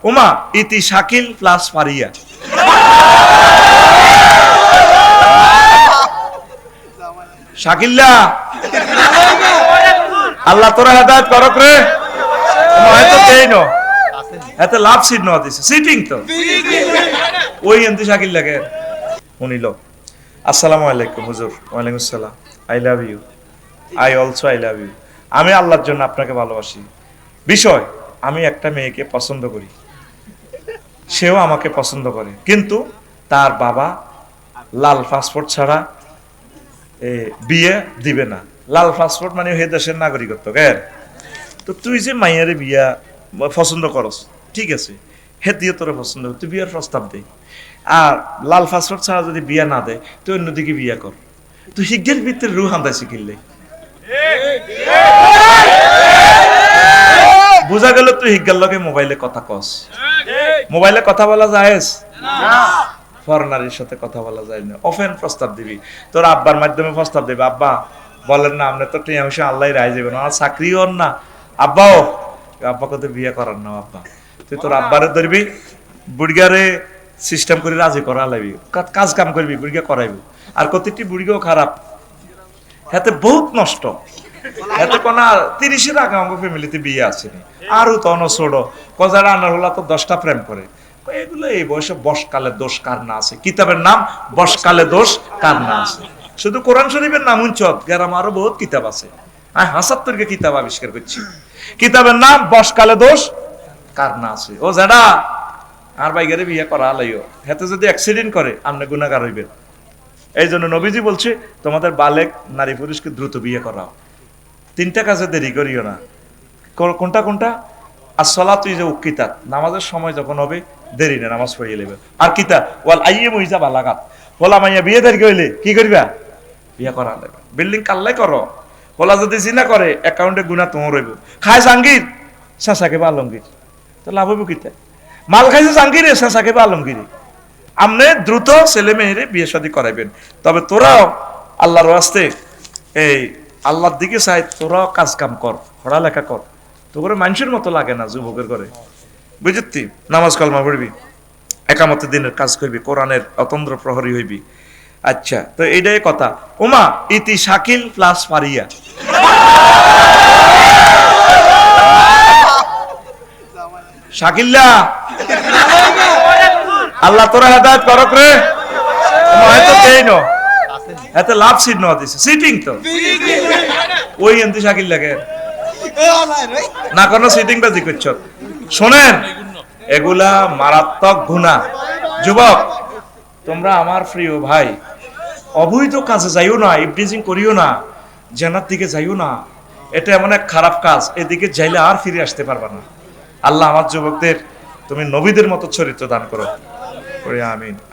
উমা ইতি শাকিল প্লাস ফারিয়া। শাকিল্লা আল্লাহ তোরা হেদায়েত করক রে। হয়তো দেই ন এত লাভ সিট ন দিছে সিটিং তো ওই এন্তি শাকিল লাগে উনিল। আসসালামু আলাইকুম হুজুর। ওয়ালাইকুম আসসালাম। I love you. I also I love you. আমি আল্লাহর জন্য আপনাকে ভালোবাসি। বিষয় আমি একটা মেয়েকে পছন্দ করি, সেও আমাকে পছন্দ করে, কিন্তু তার বাবা লাল পাসপোর্ট ছাড়া বিয়ে দিবে না। লাল পাসপোর্ট মানে হে দেশের নাগরিকত্ব কেন। তো তুই যে মাইয়ারে বিয়া পছন্দ করস, ঠিক আছে, হে দিয়ে তোরা পছন্দ, তুই বিয়ার প্রস্তাব দে। আর লাল পাসপোর্ট ছাড়া যদি বিয়া না দেয় তুই অন্যদিকে বিয়া কর। তুই হিজ্ঞের ভিতরে রুহ হান্দাই শিখিলে বোঝা গেল তুই হিজ্ঞার লগে মোবাইলে কথা কস। মোবাইলে কথা বলা যায় ফরেনারের সাথে কথা বলা যায় না। অফেন প্রস্তাব দিবি, তোর আব্বার মাধ্যমে প্রস্তাব দিবি। আব্বা বলেন না, আপনি তো টিয়া হইসে আল্লাহ রায় যাবেন, আমার চাকরিও হন না। আব্বাও আব্বাকে তো বিয়ে করার না। আব্বা তুই তোর আব্বারে ধরবি, বুড়িগারে সিস্টেম করে রাজি করা লাগবি, কাজ কাম করবি, বুড়িগা করাইবি। আর প্রতিটি বুড়িগাও খারাপ, হাতে বহুত নষ্ট। হাতে কোন 30-এর আগে আমার ফ্যামিলিতে বিয়ে আসেনি। আরও তো ছোট কজারা আনার হলা তো 10টা প্রেম করে। এগুলো এই বয়সে বসকালে দোষ কার না আছে। কিতাবের নাম বসকালে দোষ কার না আছে। শুধু কোরআন শরীফের নাম উঞ্চত, গ্রাম আরো বহুত কিতাব আছে। আমি ৭৫ কিতাব আবিষ্কার করছি। কিতাবের নাম বসকালে দোষ কার না আছে। ও যারা আর বাইগারে বিয়ে করা আলাইও, হাতে যদি অ্যাক্সিডেন্ট করে আপনি গুনাহগার হইবেন। এই জন্য নবীজি বলছে তোমাদের বালেক নারী পুরুষকে দ্রুত বিয়ে করাও। 3টা কাজে দেরি করিও না। কোনটা কোনটা? আর সলা তুই যে উকিতাত, নামাজের সময় যখন হবে দেরি না, নামাজ পড়িয়ে নেবে। আর কিতা ওয়াল আইয়ে মহিজা বালাগাত, হোলা মাইয়া বিয়ে দেরি হইলে কি করবা? বিয়ে করা লাগবে। বিল্ডিং কাল্লাই করো, হোলা যদি জিনা করে অ্যাকাউন্টে গুণা তোমার রইব। খায় জাহাঙ্গীর শেষাকে বা আলমগীর, তো লাভ হইব কিতা? মাল খাইছে জাহাঙ্গীরে শেষাকে বা আলমগীরি। আপনি দ্রুত ছেলে মেয়েরে বিয়ে শাদী করাইবেন। তবে তোরাও আল্লাহর ওয়াস্তে এই আল্লাহর দিকে চাই, তোরাও কাজ কাম কর, পড়ালেখা কর। তো করে মানুষের মতো লাগে না যুবকের করে, বুঝতি? নামাজ কালমা পড়বি, একামতে দিনের কাজ করবি, কোরআনের অতন্দ্র প্রহরী হইবি। আচ্ছা, তো এইটাই কথা। উমা ইতি শাকিল প্লাস ফারিয়া। শাকিল্লা আল্লাহ তোরা হেদায়েত করক রে। হয়তো দেই ন এত লাভ সিট ন দিছে সিটিং তো ওই এন্তি শাকিল লাগে না, কোনো সিটিং বাজি করছ। শোনেন, এগুলা মারাত্মক গুনাহ। যুবক তোমরা আমার প্রিয় ভাই, অবৈধ কাজে যাইও না, ইভটিজিং করিও না, জান্নাত দিকে যাইও না। এটা এমন এক খারাপ কাজ, এদিকে যাইলে আর ফিরে আসতে পারবা না। আল্লাহ আমার যুবকদের তুমি নবীদের মতো চরিত্র দান করো। আমিন।